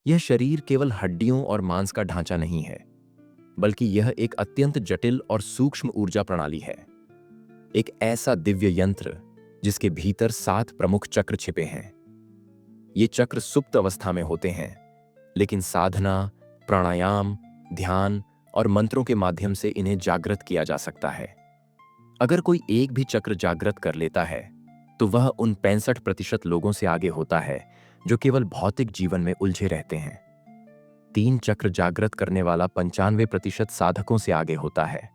यह शरीर केवल हड्डियों और मांस का ढांचा नहीं है, बल्कि यह एक अत्यंत जटिल और सूक्ष्म ऊर्जा प्रणाली है। एक ऐसा दिव्य यंत्र जिसके भीतर 7 प्रमुख चक्र छिपे हैं। ये चक्र सुप्त अवस्था में होते हैं, लेकिन साधना, प्राणायाम, ध्यान और मंत्रों के माध्यम से इन्हें जागृत किया जा सकता है। अगर कोई एक भी चक्र जागृत कर लेता है, तो वह उन 65% लोगों से आगे होता है जो केवल भौतिक जीवन में उलझे रहते हैं। 3 चक्र जागृत करने वाला 95% साधकों से आगे होता है।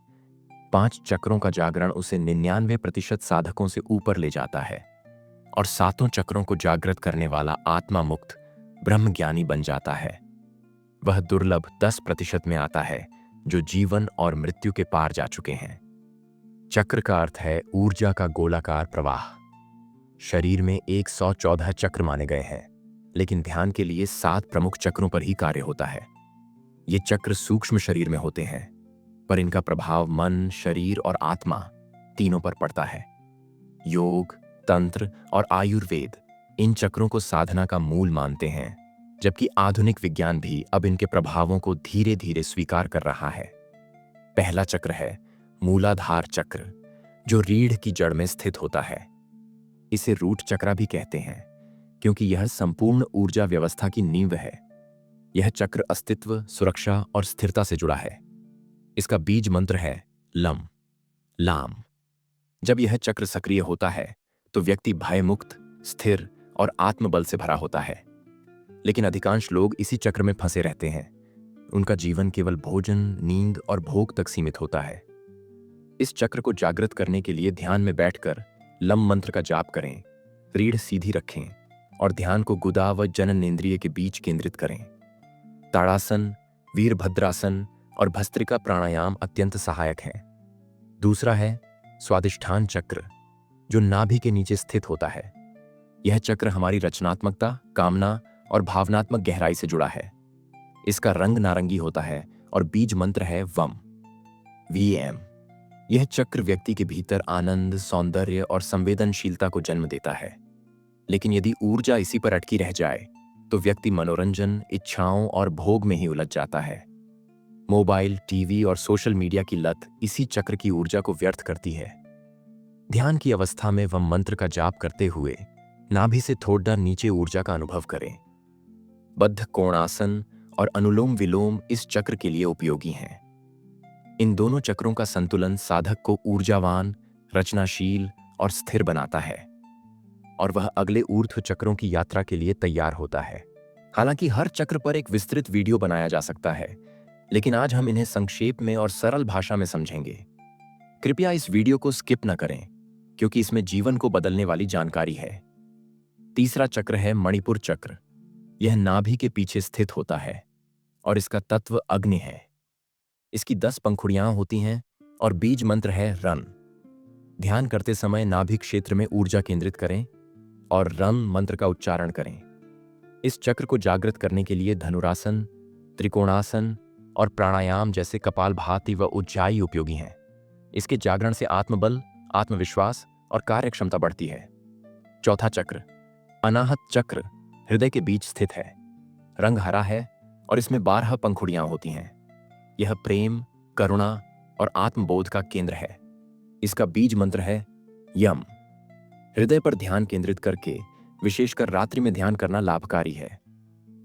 5 चक्रों का जागरण उसे 99% साधकों से ऊपर ले जाता है, और 7 चक्रों को जागृत करने वाला आत्मा मुक्त ब्रह्मज्ञानी बन जाता है। वह दुर्लभ 10% में आता है जो जीवन और मृत्यु के पार जा चुके हैं। चक्र का अर्थ है ऊर्जा का गोलाकार प्रवाह। शरीर में 114 चक्र माने गए हैं, लेकिन ध्यान के लिए 7 प्रमुख चक्रों पर ही कार्य होता है। ये चक्र सूक्ष्म शरीर में होते हैं, पर इनका प्रभाव मन, शरीर और आत्मा तीनों पर पड़ता है। योग, तंत्र और आयुर्वेद इन चक्रों को साधना का मूल मानते हैं, जबकि आधुनिक विज्ञान भी अब इनके प्रभावों को धीरे धीरे स्वीकार कर रहा है। पहला चक्र है मूलाधार चक्र, जो रीढ़ की जड़ में स्थित होता है। इसे रूट चक्र भी कहते हैं, क्योंकि यह संपूर्ण ऊर्जा व्यवस्था की नींव है। यह चक्र अस्तित्व, सुरक्षा और स्थिरता से जुड़ा है। इसका बीज मंत्र है लम लाम। जब यह चक्र सक्रिय होता है तो व्यक्ति भयमुक्त, स्थिर और आत्मबल से भरा होता है। लेकिन अधिकांश लोग इसी चक्र में फंसे रहते हैं। उनका जीवन केवल भोजन, नींद और भोग तक सीमित होता है। इस चक्र को जागृत करने के लिए ध्यान में बैठकर लम मंत्र का जाप करें, रीढ़ सीधी रखें और ध्यान को गुदा व जननेंद्रिय के बीच केंद्रित करें। ताड़ासन, वीरभद्रासन और भस्त्रिका प्राणायाम अत्यंत सहायक हैं। दूसरा है स्वादिष्ठान चक्र, जो नाभि के नीचे स्थित होता है। यह चक्र हमारी रचनात्मकता, कामना और भावनात्मक गहराई से जुड़ा है। इसका रंग नारंगी होता है और बीज मंत्र है वम वीएम। यह चक्र व्यक्ति के भीतर आनंद, सौंदर्य और संवेदनशीलता को जन्म देता है। लेकिन यदि ऊर्जा इसी पर अटकी रह जाए तो व्यक्ति मनोरंजन, इच्छाओं और भोग में ही उलझ जाता है। मोबाइल, टीवी और सोशल मीडिया की लत इसी चक्र की ऊर्जा को व्यर्थ करती है। ध्यान की अवस्था में वम मंत्र का जाप करते हुए नाभि से थोड़ा नीचे ऊर्जा का अनुभव करें। बद्ध कोणासन और अनुलोम विलोम इस चक्र के लिए उपयोगी हैं। इन दोनों चक्रों का संतुलन साधक को ऊर्जावान, रचनाशील और स्थिर बनाता है, और वह अगले ऊर्ध्व चक्रों की यात्रा के लिए तैयार होता है। हालांकि हर चक्र पर एक विस्तृत वीडियो बनाया जा सकता है, लेकिन आज हम इन्हें संक्षेप में और सरल भाषा में समझेंगे। कृपया इस वीडियो को स्किप न करें, क्योंकि इसमें जीवन को बदलने वाली जानकारी है। तीसरा चक्र है मणिपुर चक्र। यह नाभि के पीछे स्थित होता है और इसका तत्व अग्नि है। इसकी 10 पंखुड़ियां होती हैं और बीज मंत्र है रन। ध्यान करते समय नाभि क्षेत्र में ऊर्जा केंद्रित करें और रन मंत्र का उच्चारण करें। इस चक्र को जागृत करने के लिए धनुरासन, त्रिकोणासन और प्राणायाम जैसे कपालभाति व उज्जाई उपयोगी हैं। इसके जागरण से आत्मबल, आत्मविश्वास और कार्यक्षमता बढ़ती है। चौथा चक्र अनाहत चक्र हृदय के बीच स्थित है। रंग हरा है और इसमें 12 पंखुड़ियां होती हैं। यह प्रेम, करुणा और आत्मबोध का केंद्र है। इसका बीज मंत्र है यम। हृदय पर ध्यान केंद्रित करके विशेषकर रात्रि में ध्यान करना लाभकारी है।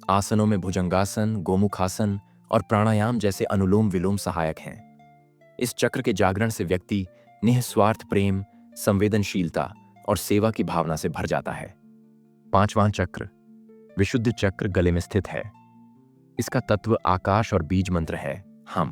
आसनों में भुजंगासन, गोमुखासन और प्राणायाम जैसे अनुलोम विलोम सहायक हैं। इस चक्र के जागरण से व्यक्ति निःस्वार्थ प्रेम, संवेदनशीलता और सेवा की भावना से भर जाता है। पांचवां चक्र विशुद्ध चक्र गले में स्थित है। इसका तत्व आकाश और बीज मंत्र है हम।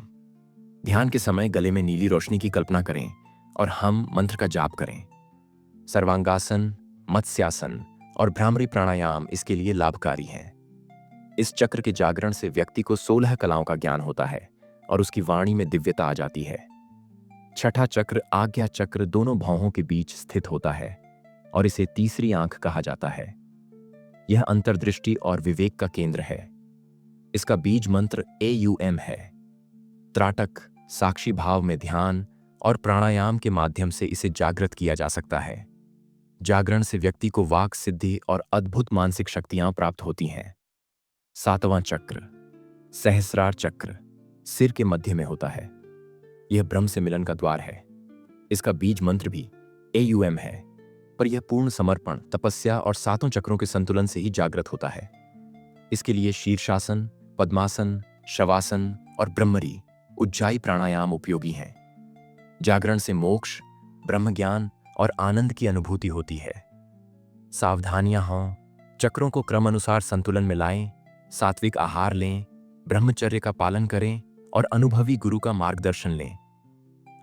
ध्यान के समय गले में नीली रोशनी की कल्पना करें और हम मंत्र का जाप करें। सर्वांगासन, मत्स्यासन और भ्रामरी प्राणायाम इसके लिए लाभकारी हैं। इस चक्र के जागरण से व्यक्ति को 16 कलाओं का ज्ञान होता है और उसकी वाणी में दिव्यता आ जाती है। छठा चक्र आज्ञा चक्र दोनों भौहों के बीच स्थित होता है और इसे तीसरी आंख कहा जाता है। यह अंतर्दृष्टि और विवेक का केंद्र है। इसका बीज मंत्र AUM है। त्राटक, साक्षी भाव में ध्यान और प्राणायाम के माध्यम से इसे जागृत किया जा सकता है। जागरण से व्यक्ति को वाक सिद्धि और अद्भुत मानसिक शक्तियां प्राप्त होती हैं। सातवां चक्र सहस्रार चक्र सिर के मध्य में होता है। यह ब्रह्म से मिलन का द्वार है। इसका बीज मंत्र भी AUM है, पर यह पूर्ण समर्पण, तपस्या और सातों चक्रों के संतुलन से ही जागृत होता है। इसके लिए शीर्षासन, पद्मासन, शवासन और ब्रह्मरी उज्जाई प्राणायाम उपयोगी हैं। जागरण से मोक्ष, ब्रह्म ज्ञान और आनंद की अनुभूति होती है। सावधानियां हों, चक्रों को क्रम अनुसार संतुलन में लाएं, सात्विक आहार लें, ब्रह्मचर्य का पालन करें और अनुभवी गुरु का मार्गदर्शन लें।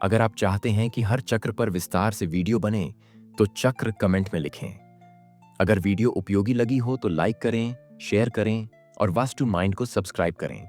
अगर आप चाहते हैं कि हर चक्र पर विस्तार से वीडियो बने तो चक्र कमेंट में लिखें। अगर वीडियो उपयोगी लगी हो तो लाइक करें, शेयर करें और वास्तु माइंड को सब्सक्राइब करें।